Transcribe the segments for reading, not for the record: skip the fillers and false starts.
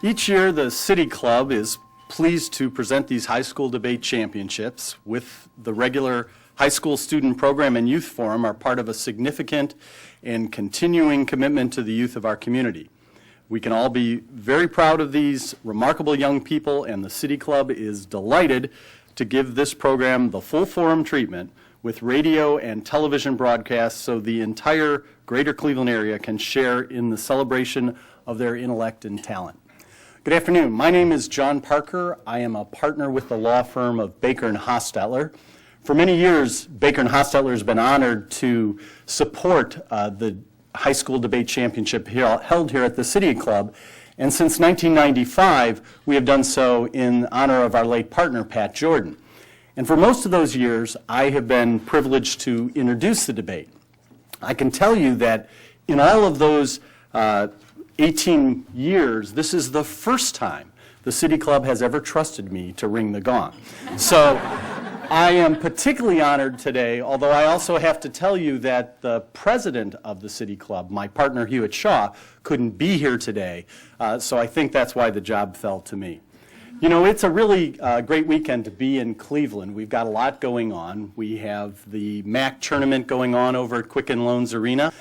Each year, the City Club is pleased to present these high school debate championships with the regular high school student program and youth forum are part of a significant and continuing commitment to the youth of our community. We can all be very proud of these remarkable young people, and the City Club is delighted to give this program the full forum treatment with radio and television broadcasts so the entire greater Cleveland area can share in the celebration of their intellect and talent. Good afternoon. My name is John Parker. I am a partner with the law firm of Baker and Hostetler. For many years, Baker and Hostetler has been honored to support the high school debate championship held here at the City Club. And since 1995, we have done so in honor of our late partner, Pat Jordan. And for most of those years, I have been privileged to introduce the debate. I can tell you that in all of those 18 years, this is the first time the City Club has ever trusted me to ring the gong. So I am particularly honored today, although I also have to tell you that the president of the City Club, my partner Hewitt Shaw, couldn't be here today, so I think that's why the job fell to me. You know, it's a really great weekend to be in Cleveland. We've got a lot going on. We have the MAC tournament going on over at Quicken Loans Arena.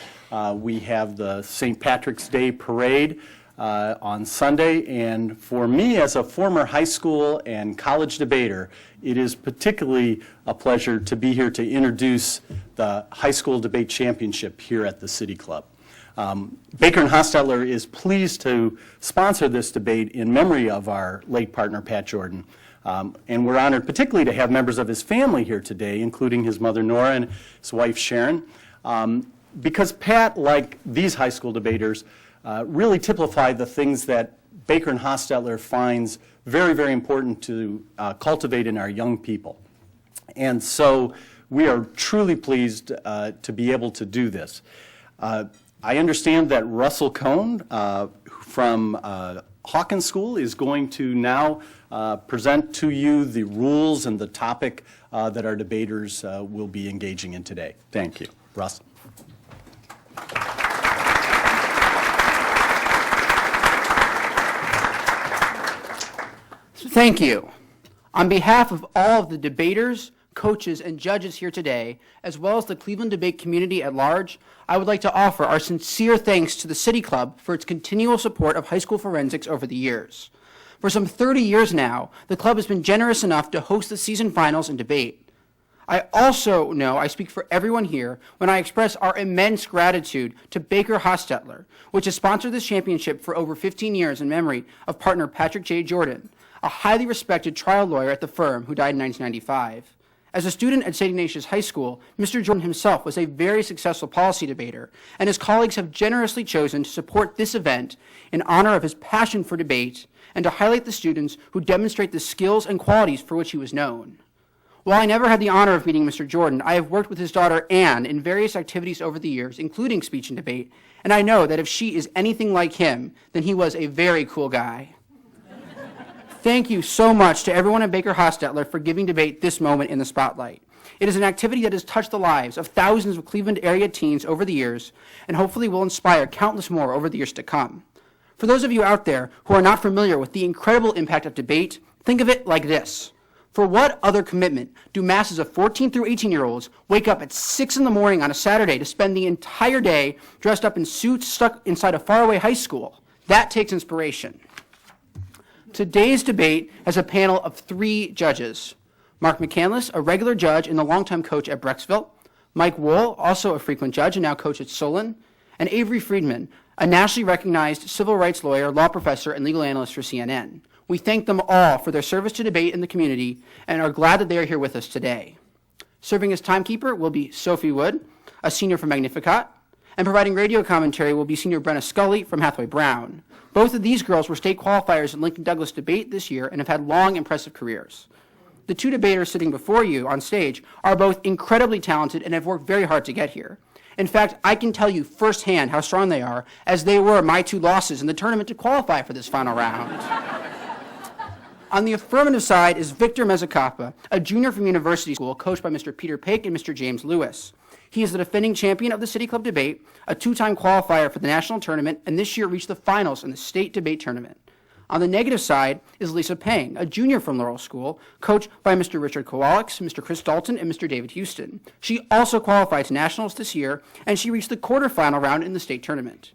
We have the St. Patrick's Day Parade on Sunday, and for me as a former high school and college debater, it is particularly a pleasure to be here to introduce the High School Debate Championship here at the City Club. Baker and Hostetler is pleased to sponsor this debate in memory of our late partner, Pat Jordan. And we're honored particularly to have members of his family here today, including his mother, Nora, and his wife, Sharon. Because Pat, like these high school debaters, really typify the things that Baker and Hostetler finds very, very important to cultivate in our young people. And so we are truly pleased to be able to do this. I understand that Russell Cohn from Hawkins School is going to now present to you the rules and the topic that our debaters will be engaging in today. Thank you. Russ. Thank you. On behalf of all of the debaters, coaches, and judges here today, as well as the Cleveland debate community at large, I would like to offer our sincere thanks to the City Club for its continual support of high school forensics over the years. For some 30 years now, the club has been generous enough to host the season finals and debate. I also know I speak for everyone here when I express our immense gratitude to Baker Hostetler, which has sponsored this championship for over 15 years in memory of partner Patrick J. Jordan, a highly respected trial lawyer at the firm who died in 1995. As a student at St. Ignatius High School, Mr. Jordan himself was a very successful policy debater, and his colleagues have generously chosen to support this event in honor of his passion for debate and to highlight the students who demonstrate the skills and qualities for which he was known. While I never had the honor of meeting Mr. Jordan, I have worked with his daughter Anne in various activities over the years, including speech and debate, and I know that if she is anything like him, then he was a very cool guy. Thank you so much to everyone at Baker Hostetler for giving debate this moment in the spotlight. It is an activity that has touched the lives of thousands of Cleveland area teens over the years and hopefully will inspire countless more over the years to come. For those of you out there who are not familiar with the incredible impact of debate, think of it like this. For what other commitment do masses of 14 through 18-year-olds wake up at 6 in the morning on a Saturday to spend the entire day dressed up in suits stuck inside a faraway high school? That takes inspiration. Today's debate has a panel of 3 judges. Mark McCandless, a regular judge and a longtime coach at Brecksville. Mike Wohl, also a frequent judge and now coach at Solon. And Avery Friedman, a nationally recognized civil rights lawyer, law professor, and legal analyst for CNN. We thank them all for their service to debate in the community and are glad that they are here with us today. Serving as timekeeper will be Sophie Wood, a senior from Magnificat, and providing radio commentary will be senior Brenna Scully from Hathaway Brown. Both of these girls were state qualifiers in Lincoln Douglas debate this year and have had long, impressive careers. The 2 debaters sitting before you on stage are both incredibly talented and have worked very hard to get here. In fact, I can tell you firsthand how strong they are, as they were my 2 losses in the tournament to qualify for this final round. On the affirmative side is Victor Mezacapa, a junior from University School, coached by Mr. Peter Pake and Mr. James Lewis. He is the defending champion of the City Club debate, a 2-time qualifier for the national tournament, and this year reached the finals in the state debate tournament. On the negative side is Lisa Peng, a junior from Laurel School, coached by Mr. Richard Kowalix, Mr. Chris Dalton, and Mr. David Houston. She also qualified to nationals this year, and she reached the quarterfinal round in the state tournament.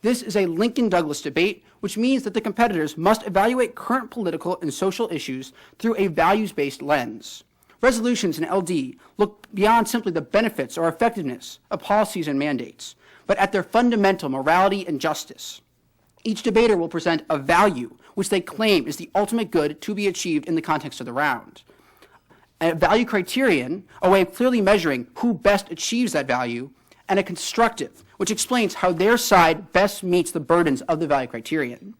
This is a Lincoln-Douglas debate, which means that the competitors must evaluate current political and social issues through a values-based lens. Resolutions in LD look beyond simply the benefits or effectiveness of policies and mandates, but at their fundamental morality and justice. Each debater will present a value which they claim is the ultimate good to be achieved in the context of the round. A value criterion, a way of clearly measuring who best achieves that value, and a constructive, which explains how their side best meets the burdens of the value criterion.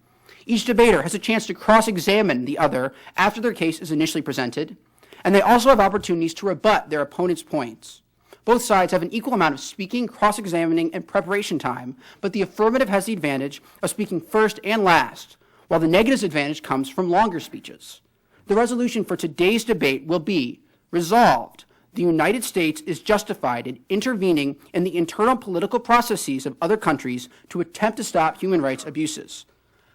Each debater has a chance to cross-examine the other after their case is initially presented, and they also have opportunities to rebut their opponent's points. Both sides have an equal amount of speaking, cross-examining, and preparation time, but the affirmative has the advantage of speaking first and last, while the negative's advantage comes from longer speeches. The resolution for today's debate will be resolved. The United States is justified in intervening in the internal political processes of other countries to attempt to stop human rights abuses.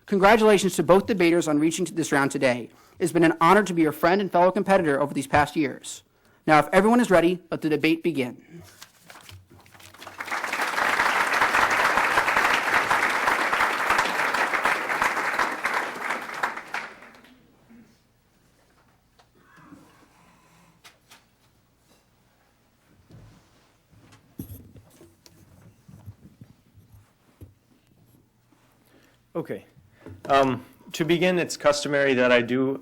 Congratulations to both debaters on reaching to this round today. It has been an honor to be your friend and fellow competitor over these past years. Now, if everyone is ready, let the debate begin. Okay. To begin, it's customary that I do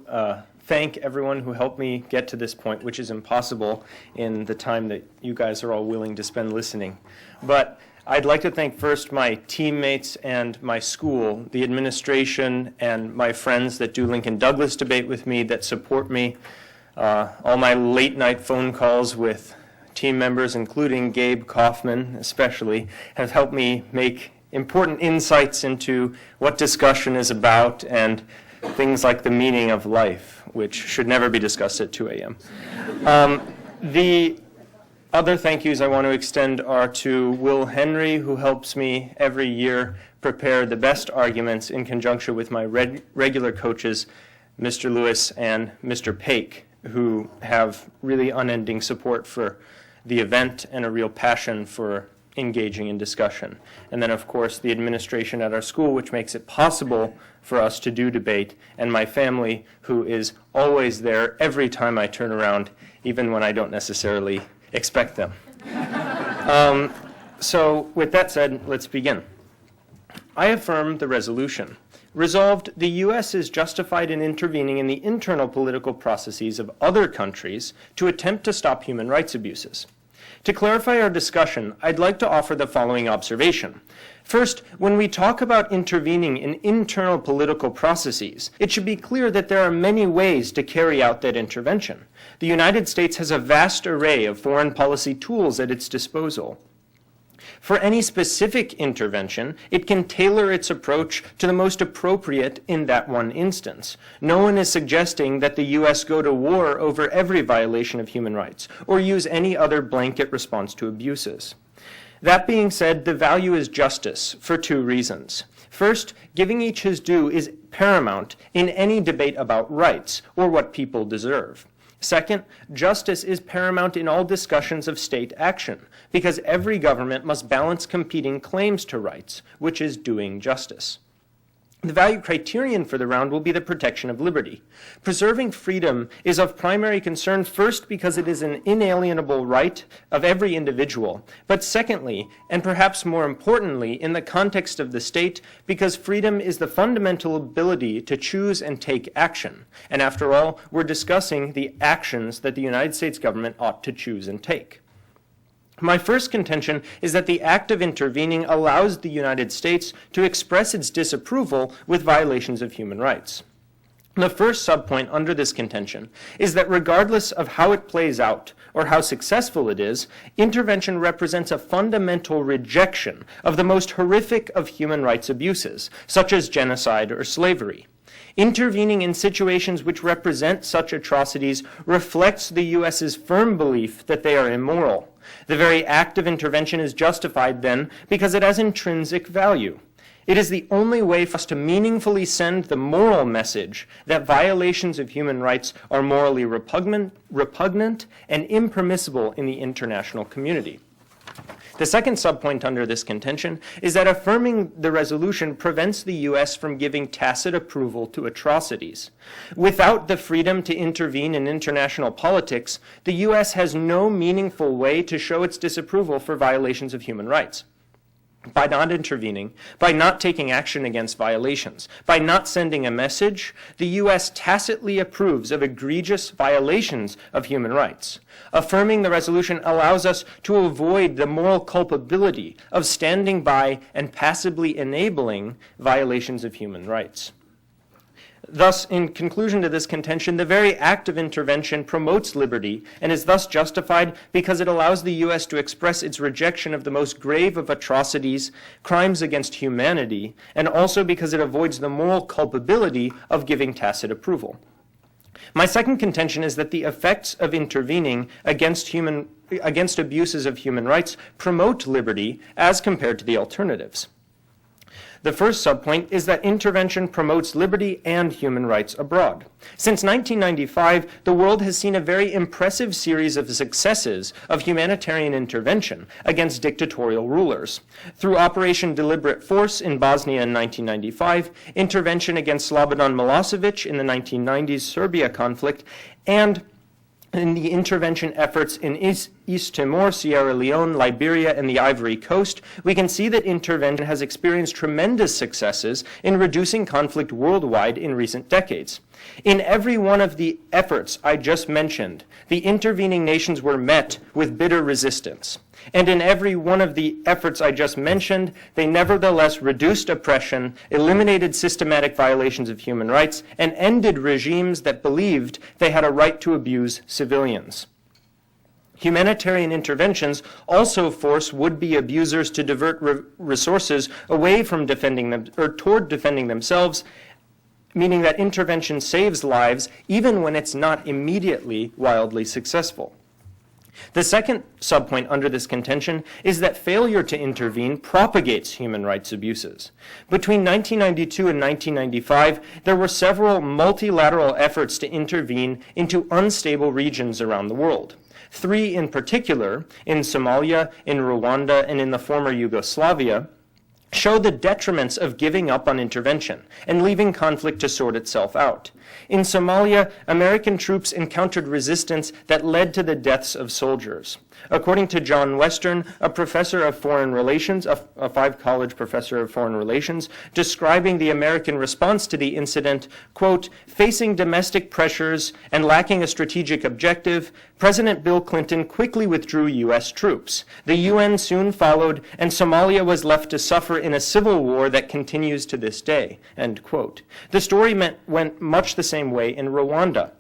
thank everyone who helped me get to this point, which is impossible in the time that you guys are all willing to spend listening. But I'd like to thank first my teammates and my school, the administration, and my friends that do Lincoln-Douglas debate with me, that support me. All my late-night phone calls with team members, including Gabe Kaufman especially, have helped me make important insights into what discussion is about and things like the meaning of life, which should never be discussed at 2 a.m. The other thank yous I want to extend are to Will Henry, who helps me every year prepare the best arguments in conjunction with my regular coaches, Mr. Lewis and Mr. Pake, who have really unending support for the event and a real passion for engaging in discussion. And then, of course, the administration at our school, which makes it possible for us to do debate, and my family, who is always there every time I turn around, even when I don't necessarily expect them. So with that said, let's begin. I affirm the resolution. Resolved, the U.S. is justified in intervening in the internal political processes of other countries to attempt to stop human rights abuses. To clarify our discussion, I'd like to offer the following observation. First, when we talk about intervening in internal political processes, it should be clear that there are many ways to carry out that intervention. The United States has a vast array of foreign policy tools at its disposal. For any specific intervention, it can tailor its approach to the most appropriate in that one instance. No one is suggesting that the U.S. go to war over every violation of human rights or use any other blanket response to abuses. That being said, the value is justice for two reasons. First, giving each his due is paramount in any debate about rights or what people deserve. Second, justice is paramount in all discussions of state action, because every government must balance competing claims to rights, which is doing justice. The value criterion for the round will be the protection of liberty. Preserving freedom is of primary concern, first because it is an inalienable right of every individual, but secondly, and perhaps more importantly, in the context of the state, because freedom is the fundamental ability to choose and take action. And after all, we're discussing the actions that the United States government ought to choose and take. My first contention is that the act of intervening allows the United States to express its disapproval with violations of human rights. The first subpoint under this contention is that regardless of how it plays out or how successful it is, intervention represents a fundamental rejection of the most horrific of human rights abuses, such as genocide or slavery. Intervening in situations which represent such atrocities reflects the U.S.'s firm belief that they are immoral. The very act of intervention is justified then because it has intrinsic value. It is the only way for us to meaningfully send the moral message that violations of human rights are morally repugnant and impermissible in the international community. The second subpoint under this contention is that affirming the resolution prevents the U.S. from giving tacit approval to atrocities. Without the freedom to intervene in international politics, the U.S. has no meaningful way to show its disapproval for violations of human rights. By not intervening, by not taking action against violations, by not sending a message, the U.S. tacitly approves of egregious violations of human rights. Affirming the resolution allows us to avoid the moral culpability of standing by and passively enabling violations of human rights. Thus, in conclusion to this contention, the very act of intervention promotes liberty and is thus justified because it allows the U.S. to express its rejection of the most grave of atrocities, crimes against humanity, and also because it avoids the moral culpability of giving tacit approval. My second contention is that the effects of intervening against abuses of human rights promote liberty as compared to the alternatives. The first subpoint is that intervention promotes liberty and human rights abroad. Since 1995, the world has seen a very impressive series of successes of humanitarian intervention against dictatorial rulers. Through Operation Deliberate Force in Bosnia in 1995, intervention against Slobodan Milosevic in the 1990s Serbia conflict, and in the intervention efforts in East Timor, Sierra Leone, Liberia, and the Ivory Coast, we can see that intervention has experienced tremendous successes in reducing conflict worldwide in recent decades. In every one of the efforts I just mentioned, the intervening nations were met with bitter resistance. And in every one of the efforts I just mentioned, they nevertheless reduced oppression, eliminated systematic violations of human rights, and ended regimes that believed they had a right to abuse civilians. Humanitarian interventions also force would-be abusers to divert resources away from defending them or toward defending themselves, meaning that intervention saves lives even when it's not immediately wildly successful. The second subpoint under this contention is that failure to intervene propagates human rights abuses. Between 1992 and 1995, there were several multilateral efforts to intervene into unstable regions around the world. 3 in particular, in Somalia, in Rwanda, and in the former Yugoslavia, show the detriments of giving up on intervention and leaving conflict to sort itself out. In Somalia, American troops encountered resistance that led to the deaths of soldiers. According to John Western, a professor of foreign relations, a 5-college professor of foreign relations, describing the American response to the incident, quote, facing domestic pressures and lacking a strategic objective, President Bill Clinton quickly withdrew U.S. troops. The UN soon followed, and Somalia was left to suffer in a civil war that continues to this day, end quote. The story went much the same way in Rwanda.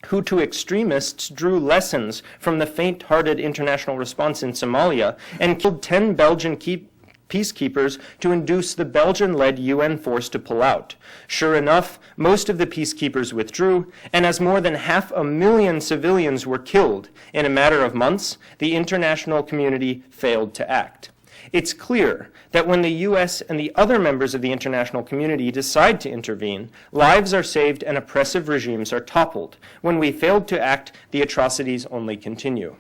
Hutu extremists drew lessons from the faint-hearted international response in Somalia and killed 10 Belgian peacekeepers to induce the Belgian-led UN force to pull out. Sure enough, most of the peacekeepers withdrew, and as more than 500,000 civilians were killed in a matter of months, the international community failed to act. It's clear that when the U.S. and the other members of the international community decide to intervene, lives are saved and oppressive regimes are toppled. When we failed to act, the atrocities only continue.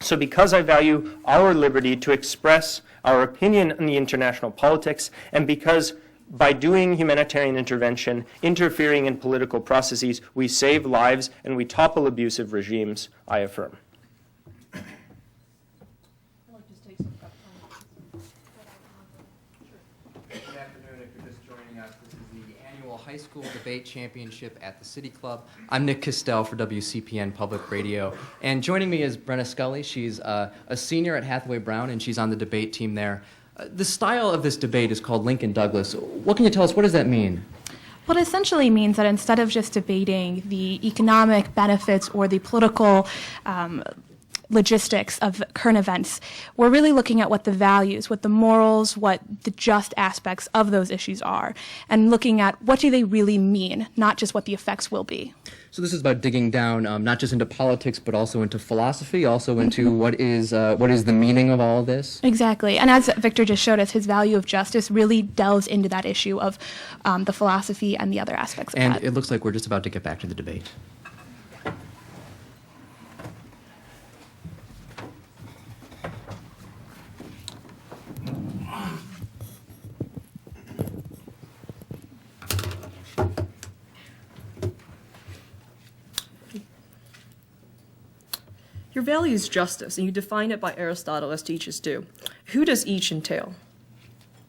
So because I value our liberty to express our opinion on the international politics, and because by doing humanitarian intervention, interfering in political processes, we save lives and we topple abusive regimes, I affirm. High School Debate Championship at the City Club. I'm Nick Castell for WCPN Public Radio. And joining me is Brenna Scully. She's a senior at Hathaway Brown, and she's on the debate team there. The style of this debate is called Lincoln Douglas. What can you tell us? What does that mean? Well, it essentially means that instead of just debating the economic benefits or the political logistics of current events. We're really looking at what the values, what the morals, what the just aspects of those issues are, and looking at what do they really mean, not just what the effects will be. So this is about digging down not just into politics, but also into philosophy, also into what is the meaning of all of this? Exactly. And as Victor just showed us, his value of justice really delves into that issue of the philosophy and the other aspects of And that. it looks like we're just about to get back to the debate. Your value is justice, and you define it by Aristotle as teachers do. Who does each entail?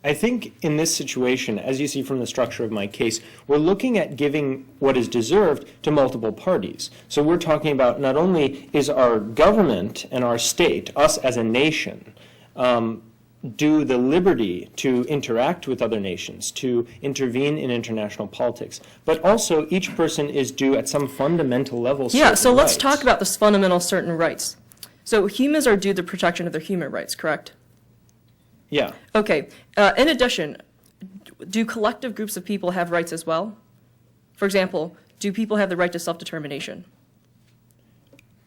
I think in this situation, as you see from the structure of my case, we're looking at giving what is deserved to multiple parties. So we're talking about not only is our government and our state, us as a nation, do the liberty to interact with other nations, to intervene in international politics, but also each person is due at some fundamental level Yeah, so let's rights. talk about this fundamental certain rights. So humans are due the protection of their human rights, correct? Yeah. Okay. In addition, do collective groups of people have rights as well? For example, do people have the right to self-determination?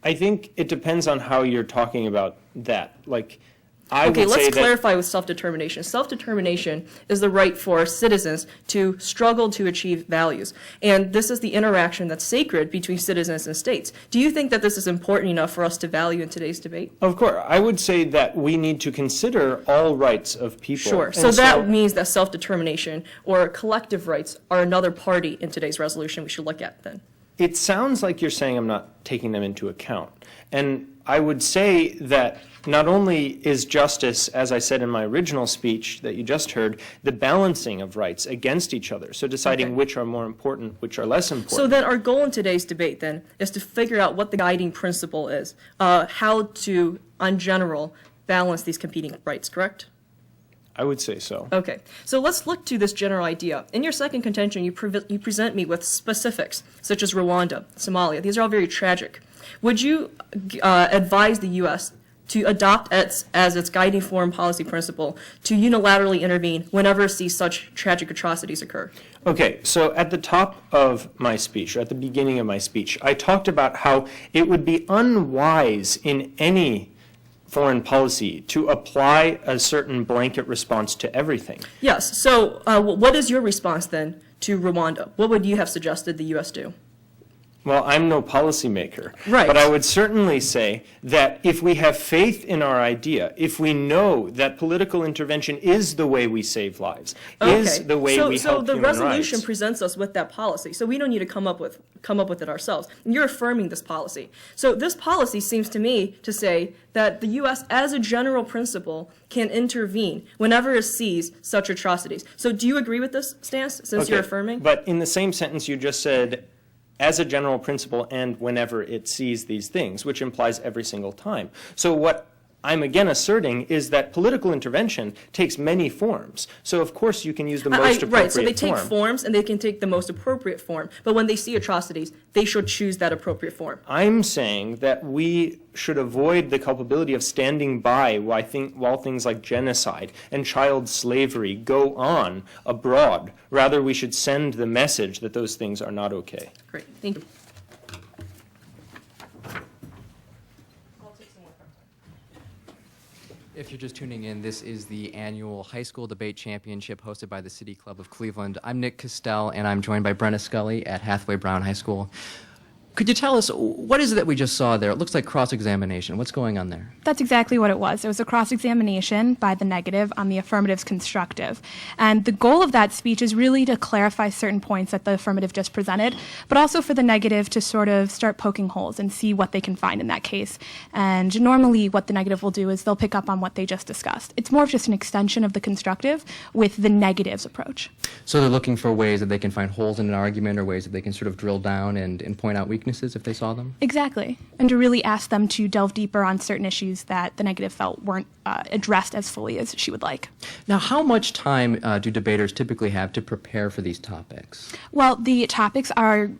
I think it depends on how you're talking about that. Like, I Okay, would say let's that clarify with self-determination. Self-determination is the right for citizens to struggle to achieve values. And this is the interaction that's sacred between citizens and states. Do you think that this is important enough for us to value in today's debate? Of course, I would say that we need to consider all rights of people. Sure. And So that means that self-determination or collective rights are another party in today's resolution we should look at then. It sounds like you're saying I'm not taking them into account. And I would say that not only is justice, as I said in my original speech that you just heard, the balancing of rights against each other, so deciding Okay. which are more important, which are less important. So then our goal in today's debate then is to figure out what the guiding principle is, how to, on general, balance these competing rights, correct? I would say so. Okay, so let's look to this general idea. In your second contention, you present me with specifics, such as Rwanda, Somalia. These are all very tragic. Would you advise the U.S. to adopt as its guiding foreign policy principle to unilaterally intervene whenever it sees such tragic atrocities occur? Okay, so at the top of my speech, or at the beginning of my speech, I talked about how it would be unwise in any foreign policy to apply a certain blanket response to everything. Yes, so what is your response then to Rwanda? What would you have suggested the U.S. do? Well, I'm no policymaker. Right. But I would certainly say that if we have faith in our idea, if we know that political intervention is the way we save lives, is the way we so help the human resolution rights. presents us with that policy, so we don't need to come up with it ourselves. And you're affirming this policy. So this policy seems to me to say that the U.S., as a general principle, can intervene whenever it sees such atrocities. So do you agree with this stance, since you're Okay, affirming? But in the same sentence, you just said, as a general principle and whenever it sees these things, which implies every single time. So what I'm again asserting is that political intervention takes many forms. So of course you can use the most appropriate Right, so they take form. forms and they can take the most appropriate form. But when they see atrocities, they should choose that appropriate form. I'm saying that we should avoid the culpability of standing by while things like genocide and child slavery go on abroad. Rather, we should send the message that those things are not okay. Great, thank you. If you're just tuning in, this is the annual High School Debate Championship hosted by the City Club of Cleveland. I'm Nick Castell, and I'm joined by Brenna Scully at Hathaway Brown High School. Could you tell us, what is it that we just saw there? It looks like cross-examination. What's going on there? That's exactly what it was. It was a cross-examination by the negative on the affirmative's constructive. And the goal of that speech is really to clarify certain points that the affirmative just presented, but also for the negative to sort of start poking holes and see what they can find in that case. And normally what the negative will do is they'll pick up on what they just discussed. It's more of just an extension of the constructive with the negative's approach. So they're looking for ways that they can find holes in an argument or ways that they can sort of drill down and point out weaknesses. weaknesses if they saw them? Exactly. And to really ask them to delve deeper on certain issues that the negative felt weren't addressed as fully as she would like. Now, how much time do debaters typically have to prepare for these topics? Well, the topics are,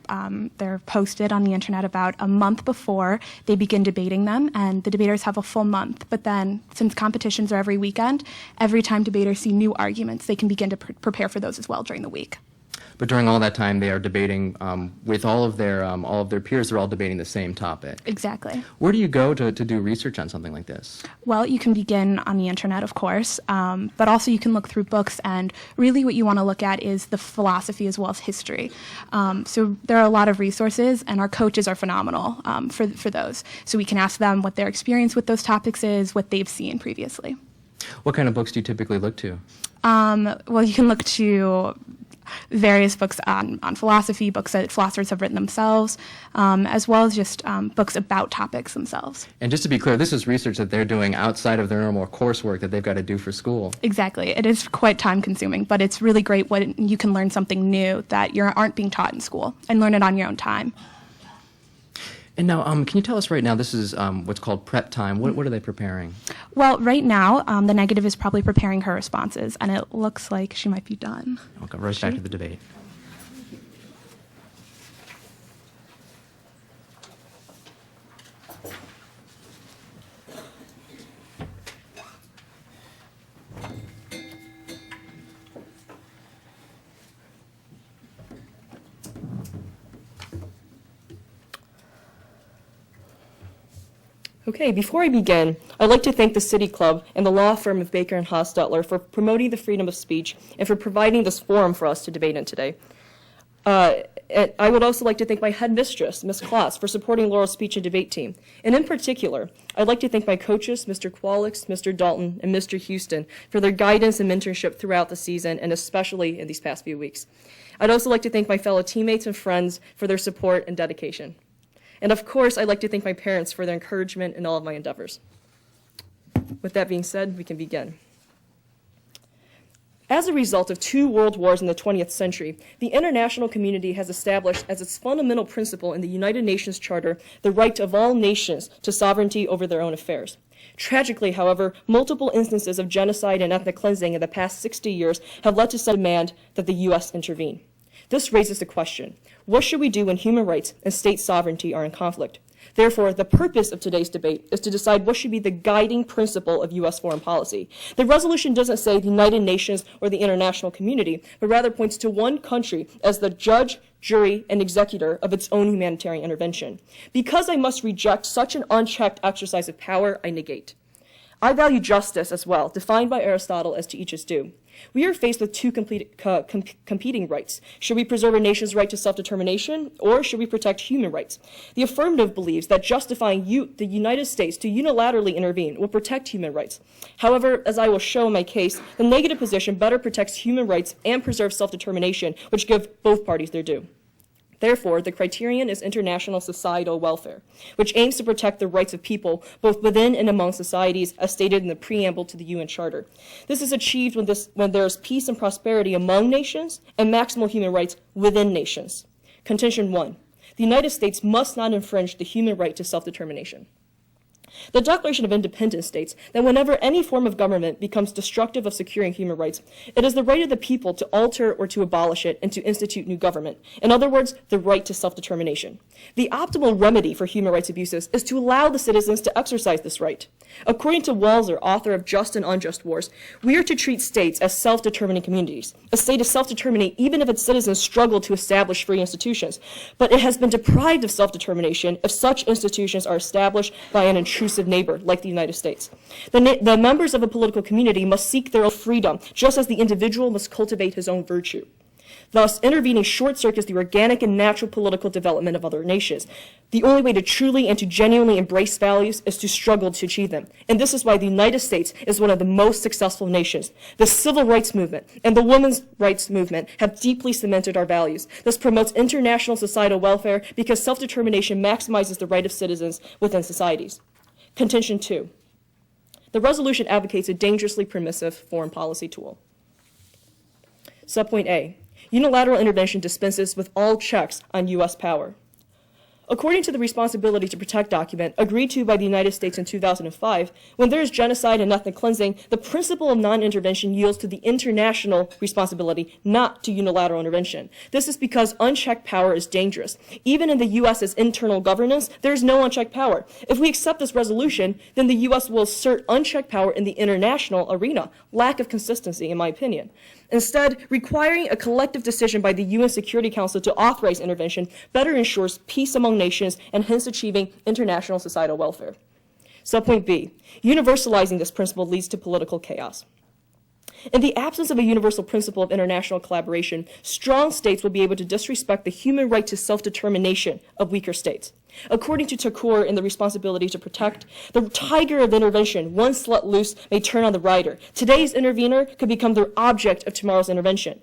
they're posted on the internet about a month before they begin debating them, and the debaters have a full month. But then, since competitions are every weekend, every time debaters see new arguments, they can begin to prepare for those as well during the week. But during all that time, they are debating with all of their peers. They're all debating the same topic. Exactly. Where do you go to do research on something like this? Well, you can begin on the internet, of course, but also you can look through books, and really what you want to look at is the philosophy as well as history. So there are a lot of resources, and our coaches are phenomenal for those. So we can ask them what their experience with those topics is, what they've seen previously. What kind of books do you typically look to? Well, you can look to various books on philosophy, books that philosophers have written themselves, as well as just books about topics themselves. And just to be clear, this is research that they're doing outside of their normal coursework that they've got to do for school. Exactly. It is quite time-consuming, but it's really great when you can learn something new that you aren't being taught in school and learn it on your own time. And now, can you tell us right now, this is what's called prep time. What are they preparing? Well, right now, the negative is probably preparing her responses, and it looks like she might be done. I'll go right back to the debate. Okay, before I begin, I'd like to thank the City Club and the law firm of Baker and Hostetler for promoting the freedom of speech and for providing this forum for us to debate in today. I would also like to thank my headmistress, Ms. Kloss, for supporting Laurel's speech and debate team. And in particular, I'd like to thank my coaches, Mr. Qualix, Mr. Dalton, and Mr. Houston, for their guidance and mentorship throughout the season, and especially in these past few weeks. I'd also like to thank my fellow teammates and friends for their support and dedication. And of course, I'd like to thank my parents for their encouragement in all of my endeavors. With that being said, we can begin. As a result of 2 world wars in the 20th century, the international community has established as its fundamental principle in the United Nations Charter the right of all nations to sovereignty over their own affairs. Tragically, however, multiple instances of genocide and ethnic cleansing in the past 60 years have led to some demand that the U.S. intervene. This raises the question, what should we do when human rights and state sovereignty are in conflict? Therefore, the purpose of today's debate is to decide what should be the guiding principle of U.S. foreign policy. The resolution doesn't say the United Nations or the international community, but rather points to one country as the judge, jury, and executor of its own humanitarian intervention. Because I must reject such an unchecked exercise of power, I negate. I value justice as well, defined by Aristotle as to each is due. We are faced with 2 competing rights. Should we preserve a nation's right to self-determination, or should we protect human rights? The affirmative believes that justifying the United States to unilaterally intervene will protect human rights. However, as I will show in my case, the negative position better protects human rights and preserves self-determination, which give both parties their due. Therefore, the criterion is international societal welfare, which aims to protect the rights of people both within and among societies, as stated in the preamble to the UN Charter. This is achieved when there is peace and prosperity among nations and maximal human rights within nations. Contention 1. The United States must not infringe the human right to self-determination. The Declaration of Independence states that whenever any form of government becomes destructive of securing human rights, it is the right of the people to alter or to abolish it and to institute new government. In other words, the right to self-determination. The optimal remedy for human rights abuses is to allow the citizens to exercise this right. According to Walzer, author of Just and Unjust Wars, we are to treat states as self-determining communities. A state is self-determining even if its citizens struggle to establish free institutions, but it has been deprived of self-determination if such institutions are established by an intrusive neighbor like the United States. The members of a political community must seek their own freedom, just as the individual must cultivate his own virtue. Thus, intervening short-circuits the organic and natural political development of other nations. The only way to truly and to genuinely embrace values is to struggle to achieve them. And this is why the United States is one of the most successful nations. The civil rights movement and the women's rights movement have deeply cemented our values. This promotes international societal welfare because self-determination maximizes the right of citizens within societies. Contention 2. The resolution advocates a dangerously permissive foreign policy tool. Subpoint A. Unilateral intervention dispenses with all checks on U.S. power. According to the Responsibility to Protect document agreed to by the United States in 2005, when there is genocide and ethnic cleansing, the principle of non-intervention yields to the international responsibility, not to unilateral intervention. This is because unchecked power is dangerous. Even in the U.S.'s internal governance, there is no unchecked power. If we accept this resolution, then the U.S. will assert unchecked power in the international arena. Lack of consistency, in my opinion. Instead, requiring a collective decision by the UN Security Council to authorize intervention better ensures peace among nations and hence achieving international societal welfare. Subpoint B, universalizing this principle leads to political chaos. In the absence of a universal principle of international collaboration, strong states will be able to disrespect the human right to self-determination of weaker states. According to Thakur in the Responsibility to Protect, the tiger of intervention, once let loose, may turn on the rider. Today's intervener could become the object of tomorrow's intervention.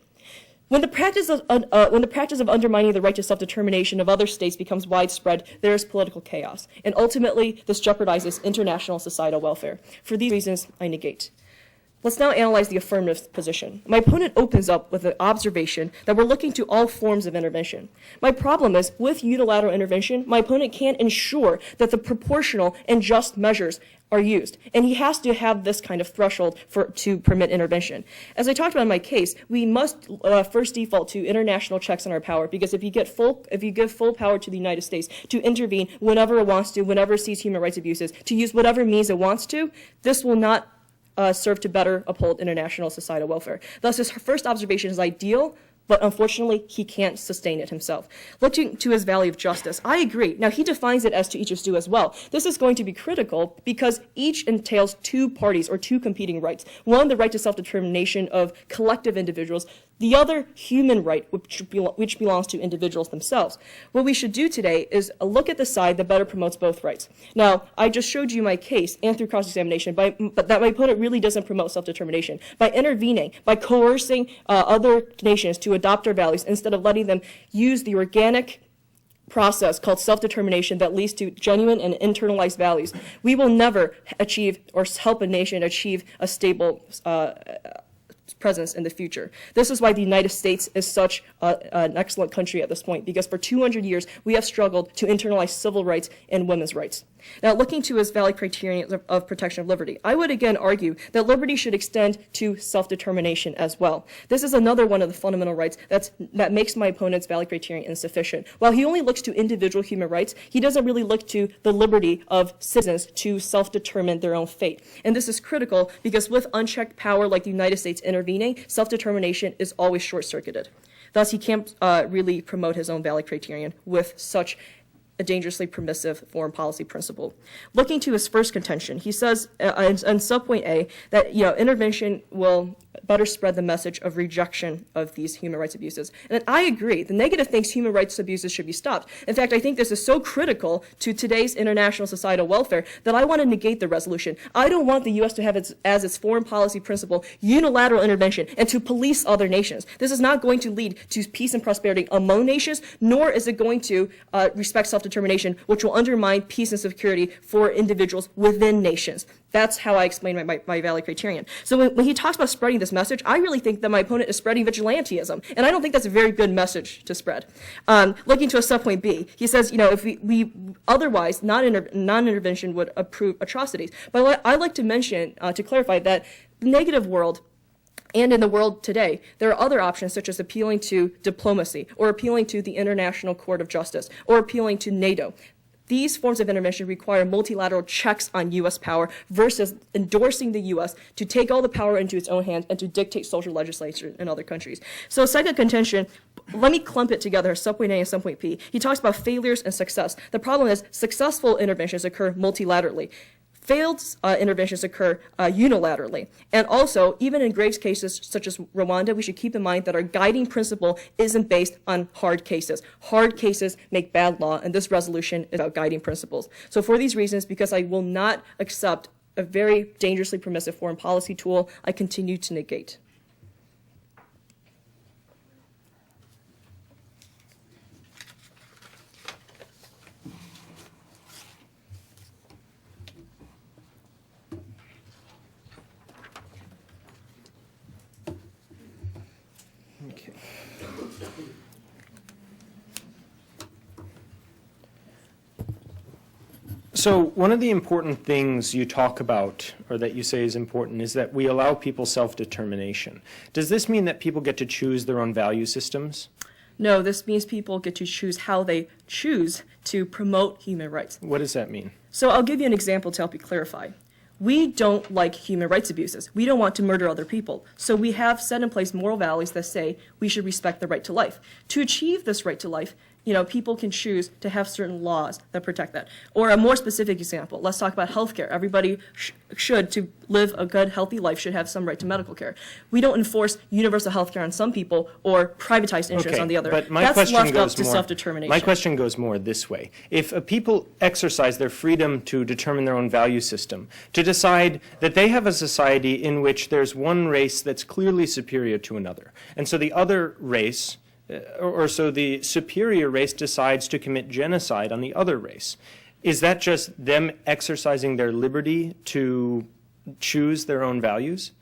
When the practice of undermining the right to self-determination of other states becomes widespread, there is political chaos. And ultimately, this jeopardizes international societal welfare. For these reasons, I negate. Let's now analyze the affirmative position. My opponent opens up with the observation that we're looking to all forms of intervention. My problem is, with unilateral intervention, my opponent can't ensure that the proportional and just measures are used. And he has to have this kind of threshold to permit intervention. As I talked about in my case, we must first default to international checks on our power, because if you give full power to the United States to intervene whenever it wants to, whenever it sees human rights abuses, to use whatever means it wants to, this will not serve to better uphold international societal welfare. Thus, his first observation is ideal, but unfortunately, he can't sustain it himself. Looking to his value of justice, I agree. Now, he defines it as to each is due as well. This is going to be critical because each entails two parties or two competing rights. One, the right to self-determination of collective individuals. The other, human right, which belongs to individuals themselves. What we should do today is look at the side that better promotes both rights. Now, I just showed you my case and through cross-examination, but that my opponent really doesn't promote self-determination. By intervening, by coercing other nations to adopt our values instead of letting them use the organic process called self-determination that leads to genuine and internalized values, we will never achieve or help a nation achieve a stable presence in the future. This is why the United States is such an excellent country at this point, because for 200 years we have struggled to internalize civil rights and women's rights. Now, looking to his valid criterion of protection of liberty, I would again argue that liberty should extend to self-determination as well. This is another one of the fundamental rights that makes my opponent's valid criterion insufficient. While he only looks to individual human rights, he doesn't really look to the liberty of citizens to self-determine their own fate. And this is critical because with unchecked power like the United States intervening, self-determination is always short-circuited. Thus, he can't really promote his own valid criterion with such a dangerously permissive foreign policy principle. Looking to his first contention, he says in subpoint A that intervention will better spread the message of rejection of these human rights abuses. And I agree. The negative thinks human rights abuses should be stopped. In fact, I think this is so critical to today's international societal welfare that I want to negate the resolution. I don't want the U.S. to have as its foreign policy principle unilateral intervention and to police other nations. This is not going to lead to peace and prosperity among nations, nor is it going to respect self-determination, which will undermine peace and security for individuals within nations. That's how I explain my valid criterion. So when he talks about spreading this message, I really think that my opponent is spreading vigilantism, and I don't think that's a very good message to spread. Looking to a subpoint B, he says, if we otherwise non-intervention would approve atrocities. But I like to mention, to clarify, that the negative world and in the world today, there are other options such as appealing to diplomacy or appealing to the International Court of Justice or appealing to NATO. These forms of intervention require multilateral checks on U.S. power versus endorsing the U.S. to take all the power into its own hands and to dictate social legislation in other countries. So second contention, let me clump it together, subpoint A and subpoint P. He talks about failures and success. The problem is successful interventions occur multilaterally. Failed interventions occur unilaterally. And also, even in grave cases such as Rwanda, we should keep in mind that our guiding principle isn't based on hard cases. Hard cases make bad law, and this resolution is about guiding principles. So for these reasons, because I will not accept a very dangerously permissive foreign policy tool, I continue to negate. So one of the important things you talk about, or that you say is important, is that we allow people self-determination. Does this mean that people get to choose their own value systems? No, this means people get to choose how they choose to promote human rights. What does that mean? So I'll give you an example to help you clarify. We don't like human rights abuses. We don't want to murder other people. So we have set in place moral values that say we should respect the right to life. To achieve this right to life, people can choose to have certain laws that protect that. Or a more specific example, let's talk about healthcare. Everybody should, to live a good, healthy life, should have some right to medical care. We don't enforce universal healthcare on some people or privatized insurance on the other. But my That's question left up goes to more, self-determination. my question goes more this way. If a people exercise their freedom to determine their own value system, to decide that they have a society in which there's one race that's clearly superior to another, and so the other race, or so the superior race decides to commit genocide on the other race, is that just them exercising their liberty to choose their own values?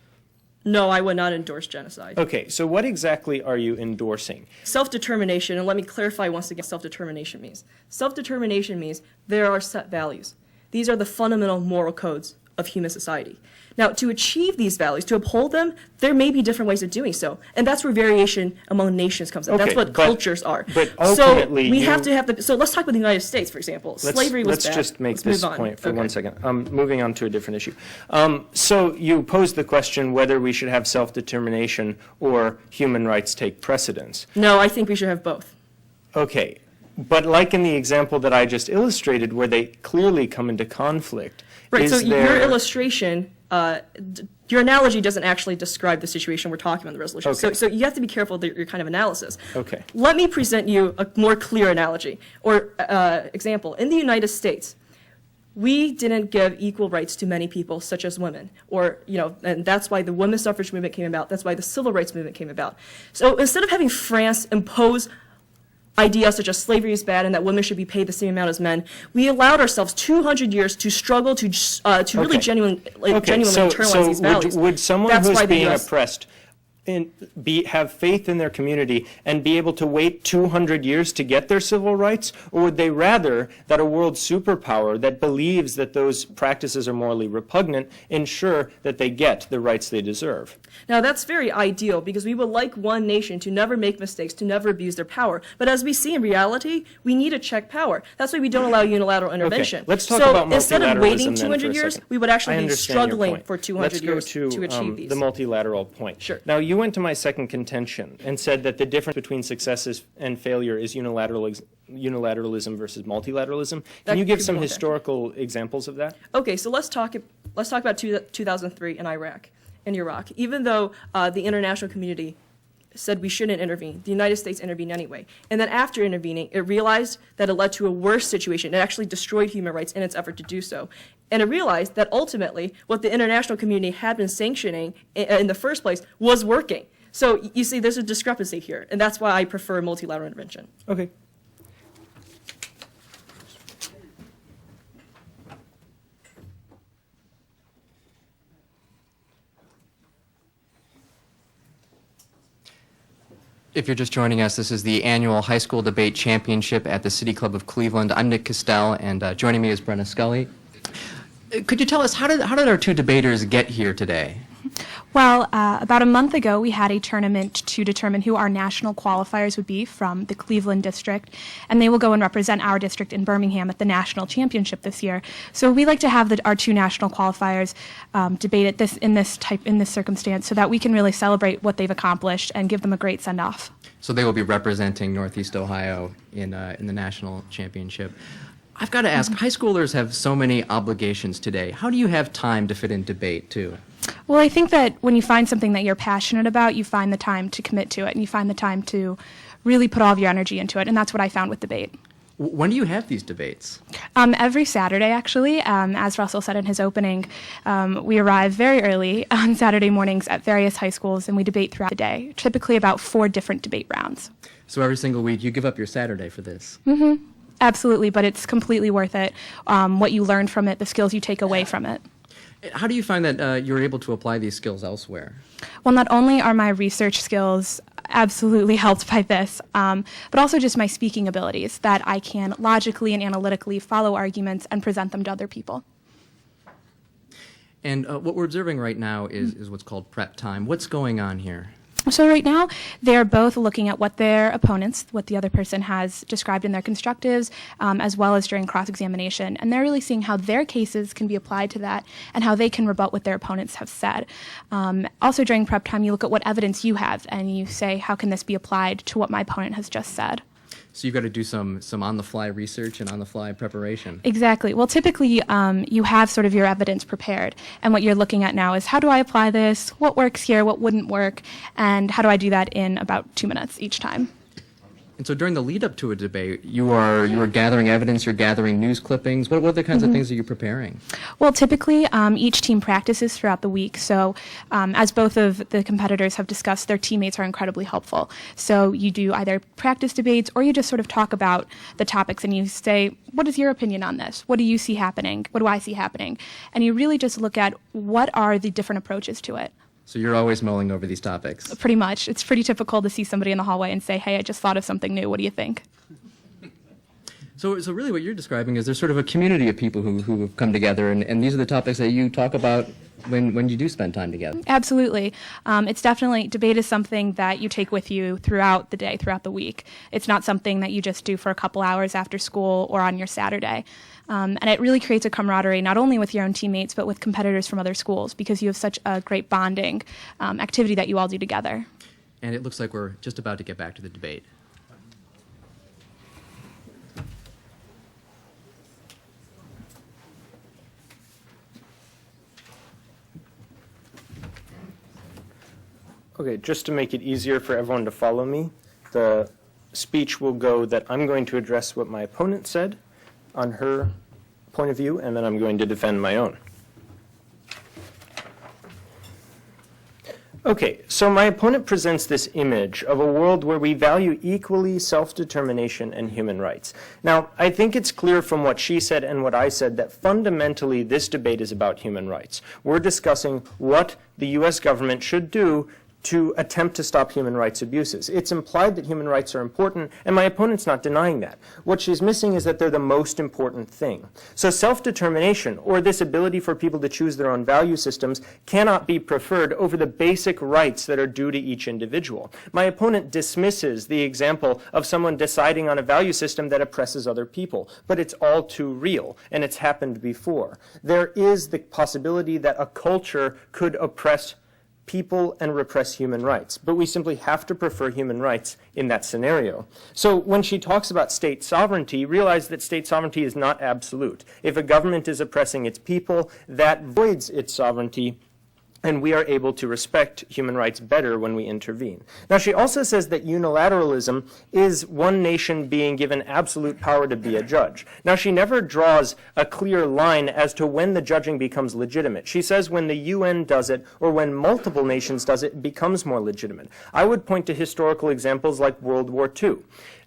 No, I would not endorse genocide. Okay, so what exactly are you endorsing? Self-determination, and let me clarify once again what self-determination means. Self-determination means there are set values. These are the fundamental moral codes of human society. Now, to achieve these values, to uphold them, there may be different ways of doing so. And that's where variation among nations comes in. Okay, that's what cultures are. But ultimately, so we have to have the, so let's talk about the United States, for example. Slavery was bad. Let's just make Let's this move on. point for Okay. 1 second. Moving on to a different issue. So you posed the question whether we should have self-determination or human rights take precedence. No, I think we should have both. Okay, but like in the example that I just illustrated, where they clearly come into conflict, Right, is so there... your illustration, your analogy doesn't actually describe the situation we're talking about in the resolution. Okay. So you have to be careful with your kind of analysis. Okay. Let me present you a more clear analogy or example. In the United States, we didn't give equal rights to many people, such as women, and that's why the women's suffrage movement came about. That's why the civil rights movement came about. So instead of having France impose ideas such as slavery is bad and that women should be paid the same amount as men, we allowed ourselves 200 years to struggle to really genuinely internalize these values. Would someone That's who's why the being US oppressed have faith in their community and be able to wait 200 years to get their civil rights? Or would they rather that a world superpower that believes that those practices are morally repugnant ensure that they get the rights they deserve? Now, that's very ideal because we would like one nation to never make mistakes, to never abuse their power. But as we see in reality, we need to check power. That's why we don't allow unilateral intervention. Okay, let's talk about multilateralism instead of waiting then 200 for a years, second. we would actually I be understand your struggling point. for 200 years to achieve these. The multilateral point. Sure. Now, you went to my second contention and said that the difference between success and failure is unilateralism versus multilateralism. Can you give some historical examples of that? Okay, so let's talk about 2003 in Iraq. Even though the international community said we shouldn't intervene, the United States intervened anyway. And then after intervening, it realized that it led to a worse situation. It actually destroyed human rights in its effort to do so. And it realized that ultimately what the international community had been sanctioning in the first place was working. So you see, there's a discrepancy here, and that's why I prefer multilateral intervention. Okay. If you're just joining us, this is the annual High School Debate Championship at the City Club of Cleveland. I'm Nick Castell, and joining me is Brenna Scully. Could you tell us, how did our two debaters get here today? Well, about a month ago, we had a tournament to determine who our national qualifiers would be from the Cleveland district, and they will go and represent our district in Birmingham at the national championship this year. So we like to have our two national qualifiers debate at in this circumstance, so that we can really celebrate what they've accomplished and give them a great send-off. So they will be representing Northeast Ohio in the national championship. I've got to ask, high schoolers have so many obligations today. How do you have time to fit in debate, too? Well, I think that when you find something that you're passionate about, you find the time to commit to it, and you find the time to really put all of your energy into it, and that's what I found with debate. When do you have these debates? Every Saturday, actually. As Russell said in his opening, we arrive very early on Saturday mornings at various high schools, and we debate throughout the day, typically about 4 different debate rounds. So every single week, you give up your Saturday for this? Mm-hmm. Absolutely, but it's completely worth it. What you learn from it, the skills you take away from it. How do you find that you're able to apply these skills elsewhere? Well, not only are my research skills absolutely helped by this, but also just my speaking abilities, that I can logically and analytically follow arguments and present them to other people. And what we're observing right now is what's called prep time. What's going on here? So right now, they're both looking at what their opponents, what the other person has described in their constructives, as well as during cross-examination. And they're really seeing how their cases can be applied to that and how they can rebut what their opponents have said. Also during prep time, you look at what evidence you have and you say, how can this be applied to what my opponent has just said? So you've got to do some on-the-fly research and on-the-fly preparation. Exactly. Well, typically, you have sort of your evidence prepared, and what you're looking at now is how do I apply this, what works here, what wouldn't work, and how do I do that in about 2 minutes each time. And so during the lead-up to a debate, you are gathering evidence, you're gathering news clippings. What are the kinds of things that you're preparing? Well, typically, each team practices throughout the week. So as both of the competitors have discussed, their teammates are incredibly helpful. So you do either practice debates or you just sort of talk about the topics and you say, what is your opinion on this? What do you see happening? What do I see happening? And you really just look at what are the different approaches to it. So you're always mulling over these topics. Pretty much. It's pretty typical to see somebody in the hallway and say, hey, I just thought of something new. What do you think? So really what you're describing is there's sort of a community of people who have come together, and these are the topics that you talk about when you do spend time together. Absolutely. It's definitely, debate is something that you take with you throughout the day, throughout the week. It's not something that you just do for a couple hours after school or on your Saturday. And it really creates a camaraderie, not only with your own teammates, but with competitors from other schools, because you have such a great bonding activity that you all do together. And it looks like we're just about to get back to the debate. Okay, just to make it easier for everyone to follow me, the speech will go that I'm going to address what my opponent said on her point of view, and then I'm going to defend my own. Okay, so my opponent presents this image of a world where we value equally self-determination and human rights. Now, I think it's clear from what she said and what I said that fundamentally this debate is about human rights. We're discussing what the U.S. government should do to attempt to stop human rights abuses. It's implied that human rights are important, and my opponent's not denying that. What she's missing is that they're the most important thing. So self-determination, or this ability for people to choose their own value systems, cannot be preferred over the basic rights that are due to each individual. My opponent dismisses the example of someone deciding on a value system that oppresses other people, but it's all too real, and it's happened before. There is the possibility that a culture could oppress people and repress human rights. But we simply have to prefer human rights in that scenario. So when she talks about state sovereignty, realize that state sovereignty is not absolute. If a government is oppressing its people, that voids its sovereignty, and we are able to respect human rights better when we intervene. Now, she also says that unilateralism is one nation being given absolute power to be a judge. Now, she never draws a clear line as to when the judging becomes legitimate. She says when the UN does it or when multiple nations does it, it becomes more legitimate. I would point to historical examples like World War II.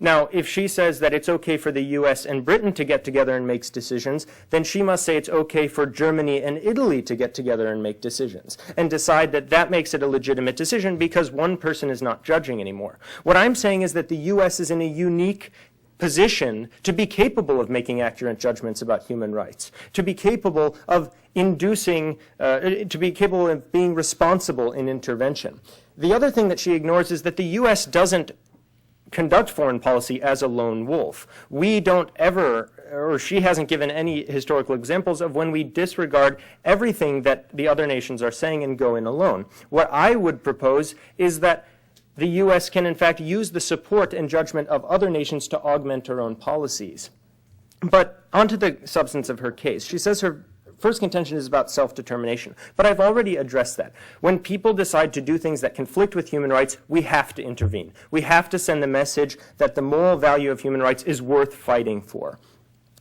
Now, if she says that it's okay for the US and Britain to get together and make decisions, then she must say it's okay for Germany and Italy to get together and make decisions, and decide that that makes it a legitimate decision because one person is not judging anymore. What I'm saying is that the US is in a unique position to be capable of making accurate judgments about human rights, to be capable of inducing, to be capable of being responsible in intervention. The other thing that she ignores is that the US doesn't conduct foreign policy as a lone wolf. We don't ever, or she hasn't given any historical examples of when we disregard everything that the other nations are saying and go in alone. What I would propose is that the U.S. can in fact use the support and judgment of other nations to augment her own policies. But onto the substance of her case. She says her first contention is about self-determination, but I've already addressed that. When people decide to do things that conflict with human rights, we have to intervene. We have to send the message that the moral value of human rights is worth fighting for.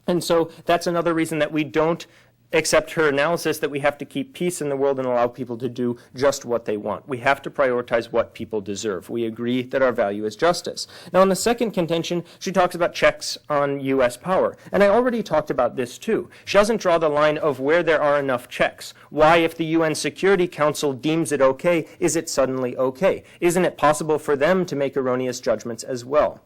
And so that's another reason that we don't accept her analysis that we have to keep peace in the world and allow people to do just what they want. We have to prioritize what people deserve. We agree that our value is justice. Now, in the second contention, she talks about checks on U.S. power. And I already talked about this too. She doesn't draw the line of where there are enough checks. Why, if the UN Security Council deems it okay, is it suddenly okay? Isn't it possible for them to make erroneous judgments as well?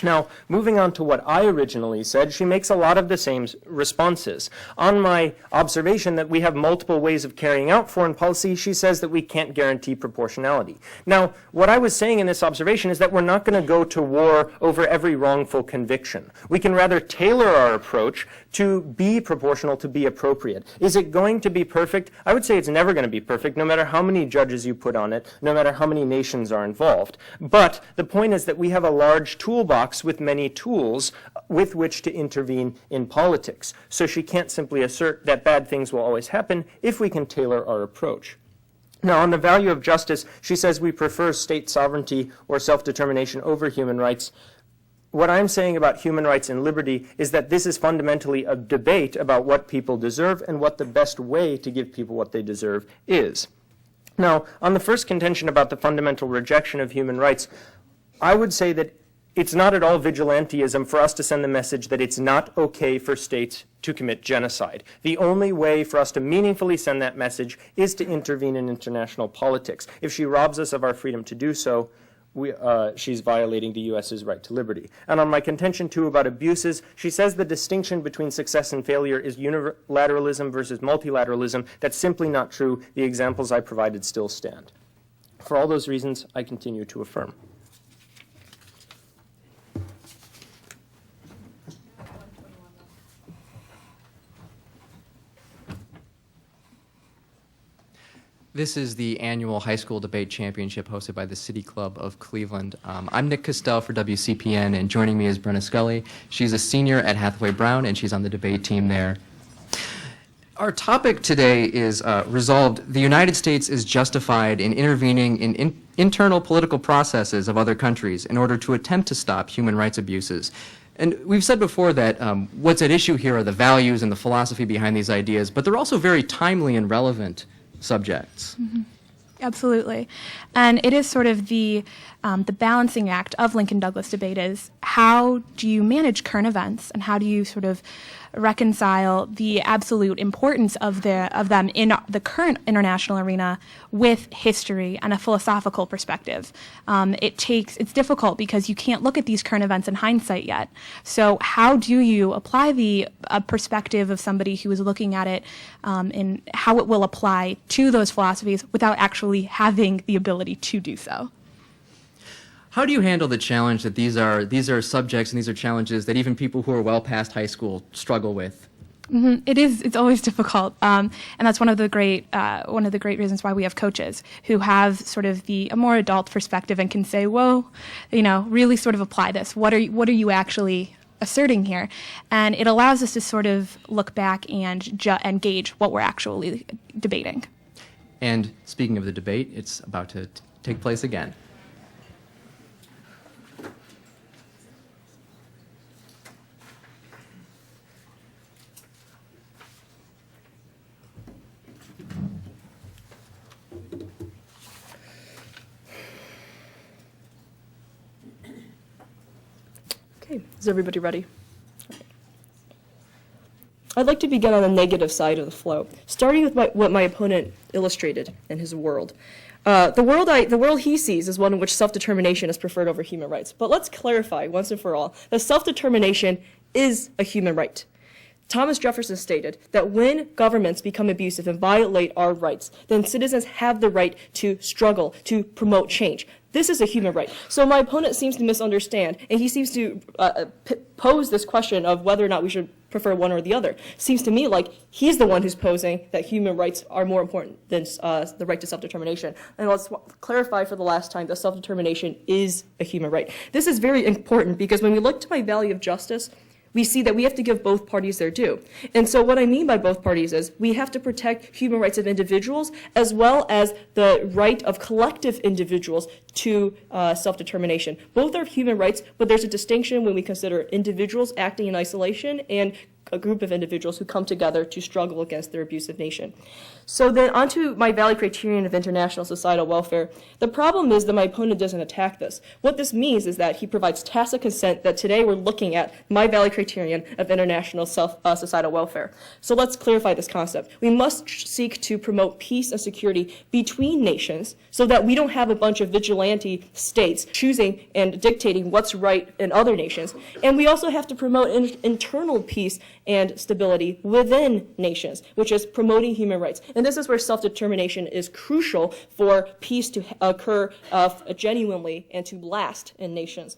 Now, moving on to what I originally said, she makes a lot of the same responses. On my observation that we have multiple ways of carrying out foreign policy, she says that we can't guarantee proportionality. Now, what I was saying in this observation is that we're not going to go to war over every wrongful conviction. We can rather tailor our approach to be proportional, to be appropriate. Is it going to be perfect? I would say it's never going to be perfect, no matter how many judges you put on it, no matter how many nations are involved. But the point is that we have a large toolbox with many tools with which to intervene in politics. So she can't simply assert that bad things will always happen if we can tailor our approach. Now, on the value of justice, she says we prefer state sovereignty or self-determination over human rights. What I'm saying about human rights and liberty is that this is fundamentally a debate about what people deserve and what the best way to give people what they deserve is. Now, on the first contention about the fundamental rejection of human rights, I would say that it's not at all vigilantism for us to send the message that it's not okay for states to commit genocide. The only way for us to meaningfully send that message is to intervene in international politics. If she robs us of our freedom to do so, she's violating the U.S.'s right to liberty. And on my contention, too, about abuses, she says the distinction between success and failure is unilateralism versus multilateralism. That's simply not true. The examples I provided still stand. For all those reasons, I continue to affirm. This is the annual high school debate championship hosted by the City Club of Cleveland. I'm Nick Castell for WCPN, and joining me is Brenna Scully. She's a senior at Hathaway Brown, and she's on the debate team there. Our topic today is resolved. The United States is justified in intervening in internal political processes of other countries in order to attempt to stop human rights abuses. And we've said before that what's at issue here are the values and the philosophy behind these ideas, but they're also very timely and relevant subjects. Mm-hmm. Absolutely. And it is sort of the balancing act of Lincoln-Douglas debate is how do you manage current events and how do you sort of reconcile the absolute importance of them in the current international arena with history and a philosophical perspective. It's difficult because you can't look at these current events in hindsight yet. So how do you apply the perspective of somebody who is looking at it and how it will apply to those philosophies without actually having the ability to do so? How do you handle the challenge that these are subjects and these are challenges that even people who are well past high school struggle with? Mm-hmm. It's always difficult, and that's one of the great reasons why we have coaches who have sort of a more adult perspective and can say, "Whoa, really sort of apply this. What are you actually asserting here?" And it allows us to sort of look back and gauge what we're actually debating. And speaking of the debate, it's about to take place again. Okay, is everybody ready? I'd like to begin on the negative side of the flow, starting with what my opponent illustrated in his world. The world he sees is one in which self-determination is preferred over human rights. But let's clarify once and for all that self-determination is a human right. Thomas Jefferson stated that when governments become abusive and violate our rights, then citizens have the right to struggle, to promote change. This is a human right. So my opponent seems to misunderstand, and he seems to pose this question of whether or not we should prefer one or the other. Seems to me like he's the one who's posing that human rights are more important than the right to self-determination. And let's clarify for the last time that self-determination is a human right. This is very important because when we look to my value of justice, we see that we have to give both parties their due. And so what I mean by both parties is we have to protect human rights of individuals as well as the right of collective individuals to self-determination. Both are human rights, but there's a distinction when we consider individuals acting in isolation and a group of individuals who come together to struggle against their abusive nation. So then onto my value criterion of international societal welfare. The problem is that my opponent doesn't attack this. What this means is that he provides tacit consent that today we're looking at my value criterion of international societal welfare. So let's clarify this concept. We must seek to promote peace and security between nations so that we don't have a bunch of vigilante states choosing and dictating what's right in other nations. And we also have to promote internal peace and stability within nations, which is promoting human rights. And this is where self-determination is crucial for peace to occur genuinely and to last in nations.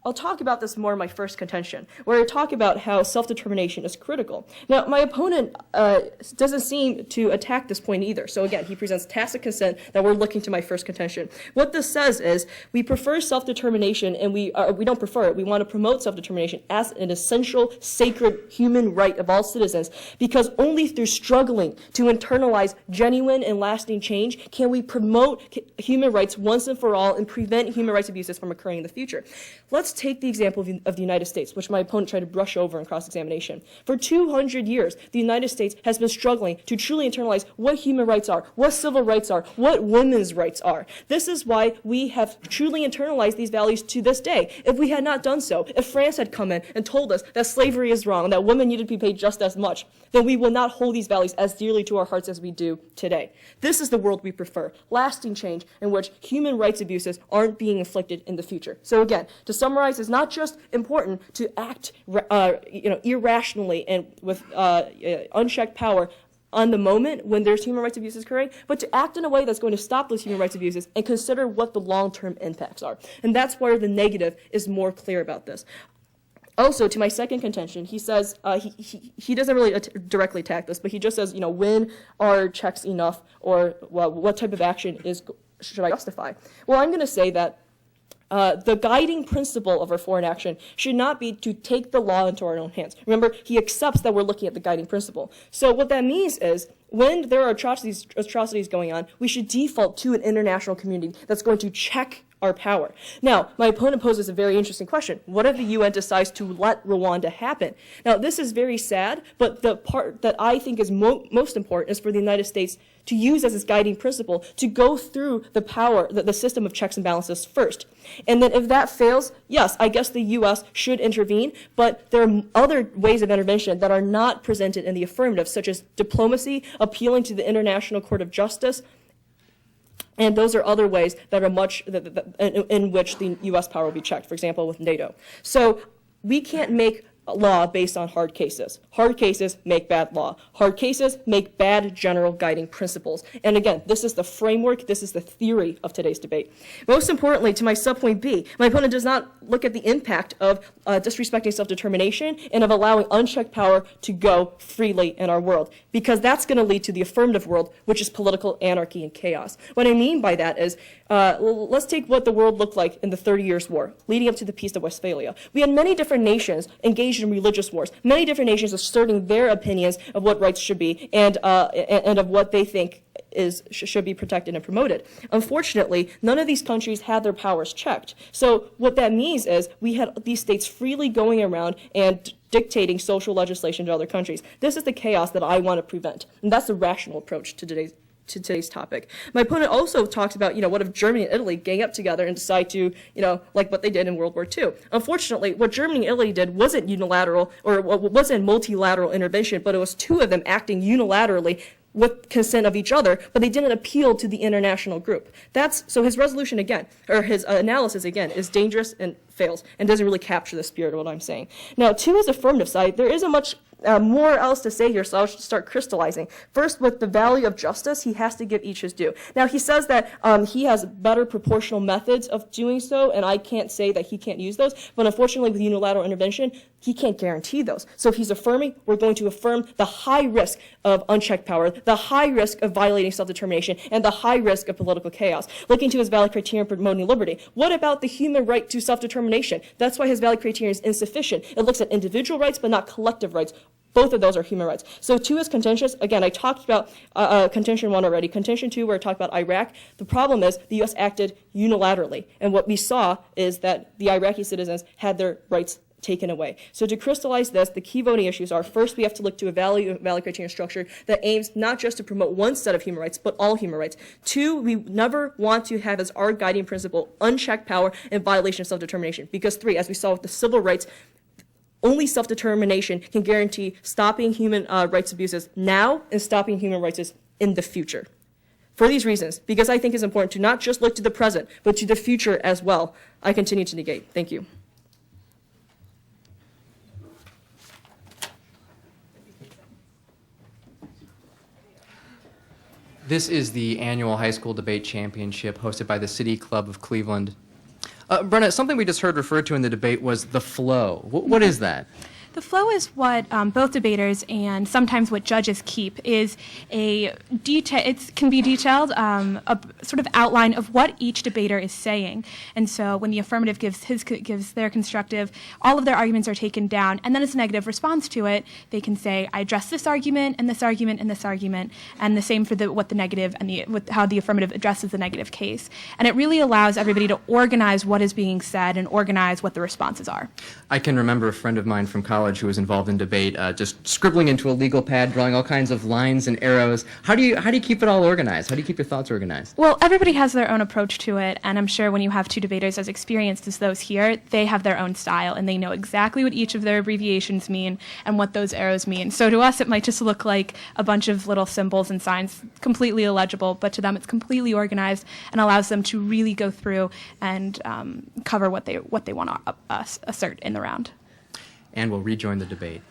I'll talk about this more in my first contention, where I talk about how self-determination is critical. Now, my opponent doesn't seem to attack this point either. So again, he presents tacit consent that we're looking to my first contention. What this says is we prefer self-determination, and we don't prefer it. We want to promote self-determination as an essential, sacred human right of all citizens, because only through struggling to internalize genuine and lasting change can we promote human rights once and for all and prevent human rights abuses from occurring in the future. Let's take the example of the United States, which my opponent tried to brush over in cross-examination. For 200 years, the United States has been struggling to truly internalize what human rights are, what civil rights are, what women's rights are. This is why we have truly internalized these values to this day. If we had not done so, if France had come in and told us that slavery is wrong, that women needed to be paid just as much, then we will not hold these values as dearly to our hearts as we do today. This is the world we prefer, lasting change in which human rights abuses aren't being inflicted in the future. So again, to summarize, it's not just important to act irrationally and with unchecked power on the moment when there's human rights abuses occurring, but to act in a way that's going to stop those human rights abuses and consider what the long-term impacts are. And that's where the negative is more clear about this. Also, to my second contention, he says, he doesn't really directly attack this, but he just says, when are checks enough, or what type of action should I justify? Well, I'm going to say that the guiding principle of our foreign action should not be to take the law into our own hands. Remember, he accepts that we're looking at the guiding principle. So what that means is when there are atrocities going on, we should default to an international community that's going to check our power. Now, my opponent poses a very interesting question. What if the UN decides to let Rwanda happen? Now, this is very sad, but the part that I think is most important is for the United States to use as its guiding principle to go through the system of checks and balances first. And then if that fails, yes, I guess the U.S. should intervene, but there are other ways of intervention that are not presented in the affirmative, such as diplomacy, appealing to the International Court of Justice, and those are other ways that are in which the U.S. power will be checked, for example, with NATO. So we can't make law based on hard cases. Hard cases make bad law. Hard cases make bad general guiding principles. And again, this is the framework, this is the theory of today's debate. Most importantly, to my subpoint B, my opponent does not look at the impact of disrespecting self-determination and of allowing unchecked power to go freely in our world, because that's going to lead to the affirmative world, which is political anarchy and chaos. What I mean by that is, let's take what the world looked like in the 30 Years' War, leading up to the Peace of Westphalia. We had many different nations engaged in religious wars, many different nations asserting their opinions of what rights should be and of what they think should be protected and promoted. Unfortunately, none of these countries had their powers checked. So what that means is we had these states freely going around and dictating social legislation to other countries. This is the chaos that I want to prevent, and that's the rational approach to today's topic. My opponent also talks about, what if Germany and Italy gang up together and decide to, like what they did in World War II. Unfortunately, what Germany and Italy did wasn't unilateral or wasn't multilateral intervention, but it was two of them acting unilaterally with consent of each other, but they didn't appeal to the international group. So his resolution again, or his analysis again, is dangerous and fails and doesn't really capture the spirit of what I'm saying. Now, to his affirmative side, there isn't much more else to say here, so I'll start crystallizing. First, with the value of justice, he has to give each his due. Now, he says that he has better proportional methods of doing so, and I can't say that he can't use those, but unfortunately, with unilateral intervention, he can't guarantee those. So if he's affirming, we're going to affirm the high risk of unchecked power, the high risk of violating self-determination, and the high risk of political chaos. Looking to his value criterion for promoting liberty. What about the human right to self-determination? That's why his value criterion is insufficient. It looks at individual rights, but not collective rights. Both of those are human rights. So to his contentious, again, I talked about contention 1 already. Contention 2, where I talked about Iraq, the problem is the U.S. acted unilaterally. And what we saw is that the Iraqi citizens had their rights taken away. So to crystallize this, the key voting issues are, first, we have to look to a value criterion structure that aims not just to promote one set of human rights, but all human rights. Two, we never want to have as our guiding principle unchecked power and violation of self-determination. Because three, as we saw with the civil rights, only self-determination can guarantee stopping human rights abuses now and stopping human rights in the future. For these reasons, because I think it's important to not just look to the present, but to the future as well, I continue to negate. Thank you. This is the annual high school debate championship hosted by the City Club of Cleveland. Brenna, something we just heard referred to in the debate was the flow. What is that? The flow is what both debaters and sometimes what judges keep is a detail. It can be detailed, a sort of outline of what each debater is saying. And so when the affirmative gives their constructive, all of their arguments are taken down, and then as a negative response to it, they can say, I address this argument and this argument and this argument, and the same for what the negative and how the affirmative addresses the negative case. And it really allows everybody to organize what is being said and organize what the responses are. I can remember a friend of mine from college who was involved in debate, just scribbling into a legal pad, drawing all kinds of lines and arrows. How do you keep it all organized? How do you keep your thoughts organized? Well, everybody has their own approach to it, and I'm sure when you have two debaters as experienced as those here, they have their own style, and they know exactly what each of their abbreviations mean and what those arrows mean. So to us, it might just look like a bunch of little symbols and signs, completely illegible, but to them, it's completely organized and allows them to really go through and cover what they want to assert in the round. And we'll rejoin the debate.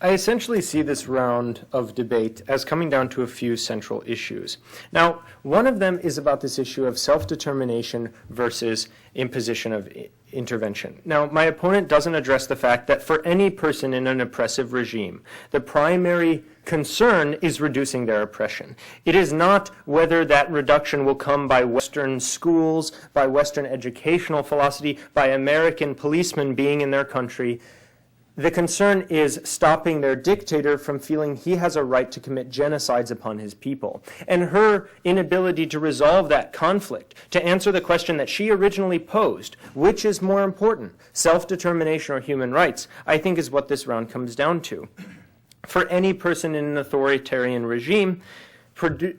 I essentially see this round of debate as coming down to a few central issues. Now, one of them is about this issue of self-determination versus imposition of intervention. Now, my opponent doesn't address the fact that for any person in an oppressive regime, the primary concern is reducing their oppression. It is not whether that reduction will come by Western schools, by Western educational philosophy, by American policemen being in their country. The concern is stopping their dictator from feeling he has a right to commit genocides upon his people. And her inability to resolve that conflict, to answer the question that she originally posed, which is more important, self-determination or human rights, I think is what this round comes down to. For any person in an authoritarian regime,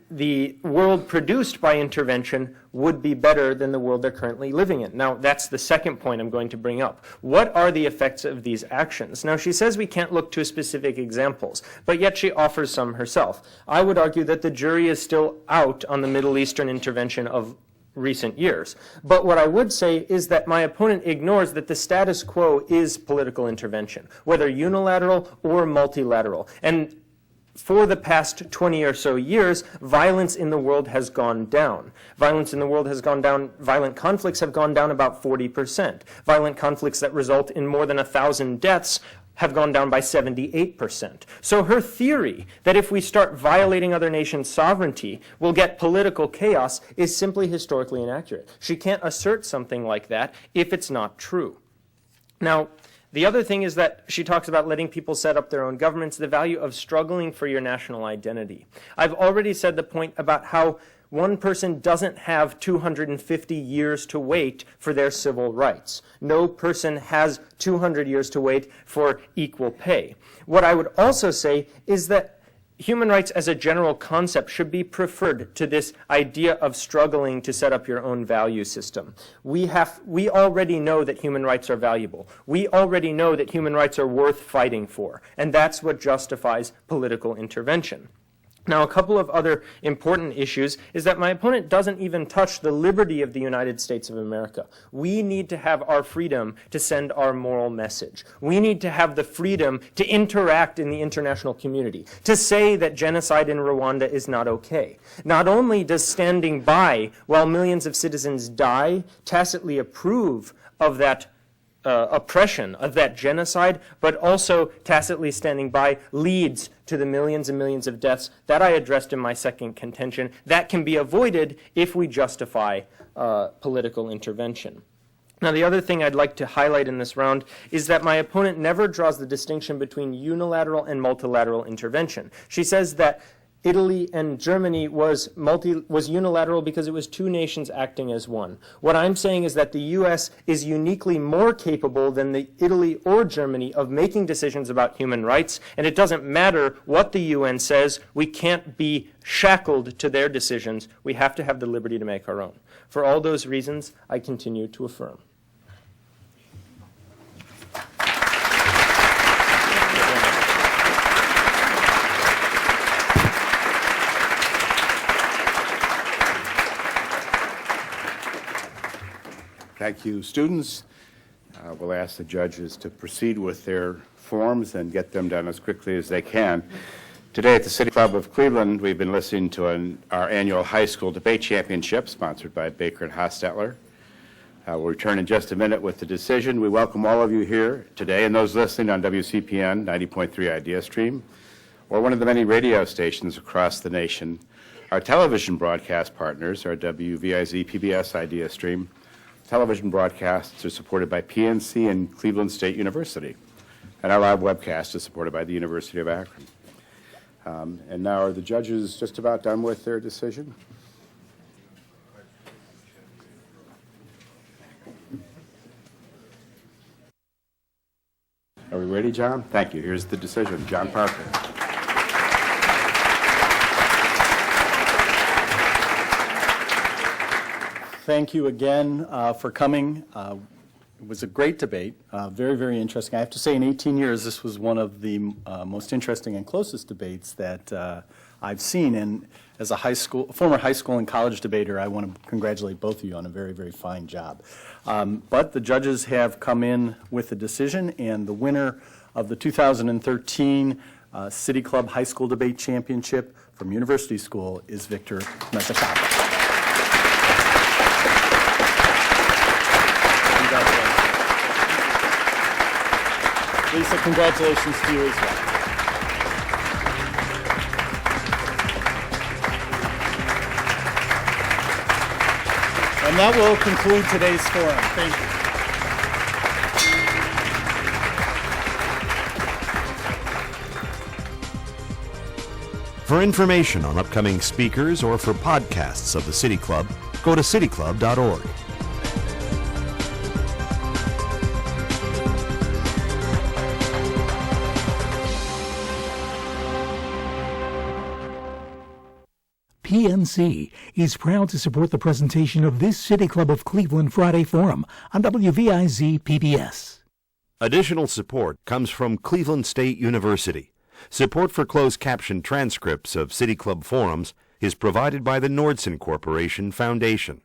the world produced by intervention would be better than the world they're currently living in. Now, that's the second point I'm going to bring up. What are the effects of these actions? Now, she says we can't look to specific examples, but yet she offers some herself. I would argue that the jury is still out on the Middle Eastern intervention of recent years. But what I would say is that my opponent ignores that the status quo is political intervention, whether unilateral or multilateral. And for the past 20 or so years, violence in the world has gone down. Violence in the world has gone down. Violent conflicts have gone down about 40%. Violent conflicts that result in more than 1,000 deaths have gone down by 78%. So her theory that if we start violating other nations' sovereignty, we'll get political chaos is simply historically inaccurate. She can't assert something like that if it's not true. Now, the other thing is that she talks about letting people set up their own governments, the value of struggling for your national identity. I've already said the point about how one person doesn't have 250 years to wait for their civil rights. No person has 200 years to wait for equal pay. What I would also say is that human rights as a general concept should be preferred to this idea of struggling to set up your own value system. We already know that human rights are valuable. We already know that human rights are worth fighting for, and that's what justifies political intervention. Now, a couple of other important issues is that my opponent doesn't even touch the liberty of the United States of America. We need to have our freedom to send our moral message. We need to have the freedom to interact in the international community, to say that genocide in Rwanda is not okay. Not only does standing by while millions of citizens die tacitly approve of that oppression, of that genocide, but also tacitly standing by leads to the millions and millions of deaths that I addressed in my second contention. That can be avoided if we justify political intervention. Now, the other thing I'd like to highlight in this round is that my opponent never draws the distinction between unilateral and multilateral intervention. She says that Italy and Germany was unilateral because it was two nations acting as one. What I'm saying is that the U.S. is uniquely more capable than the Italy or Germany of making decisions about human rights, and it doesn't matter what the UN says. We can't be shackled to their decisions. We have to have the liberty to make our own. For all those reasons, I continue to affirm. Thank you, students. We'll ask the judges to proceed with their forms and get them done as quickly as they can. Today at the City Club of Cleveland, we've been listening to our annual high school debate championship sponsored by Baker and Hostetler. We'll return in just a minute with the decision. We welcome all of you here today and those listening on WCPN 90.3 Idea Stream or one of the many radio stations across the nation. Our television broadcast partners are WVIZ PBS Idea Stream. Television broadcasts are supported by PNC and Cleveland State University, and our live webcast is supported by the University of Akron. And now, are the judges just about done with their decision? Are we ready, John? Thank you. Here's the decision. John Parker. Thank you again for coming. It was a great debate, very, very interesting. I have to say, in 18 years, this was one of the most interesting and closest debates that I've seen. And as a former high school and college debater, I want to congratulate both of you on a very, very fine job. But the judges have come in with a decision, and the winner of the 2013 City Club High School Debate Championship from University School is Victor Mezacapa. Lisa, congratulations to you as well. And that will conclude today's forum. Thank you. For information on upcoming speakers or for podcasts of the City Club, go to cityclub.org. PNC is proud to support the presentation of this City Club of Cleveland Friday Forum on WVIZ PBS. Additional support comes from Cleveland State University. Support for closed caption transcripts of City Club forums is provided by the Nordson Corporation Foundation.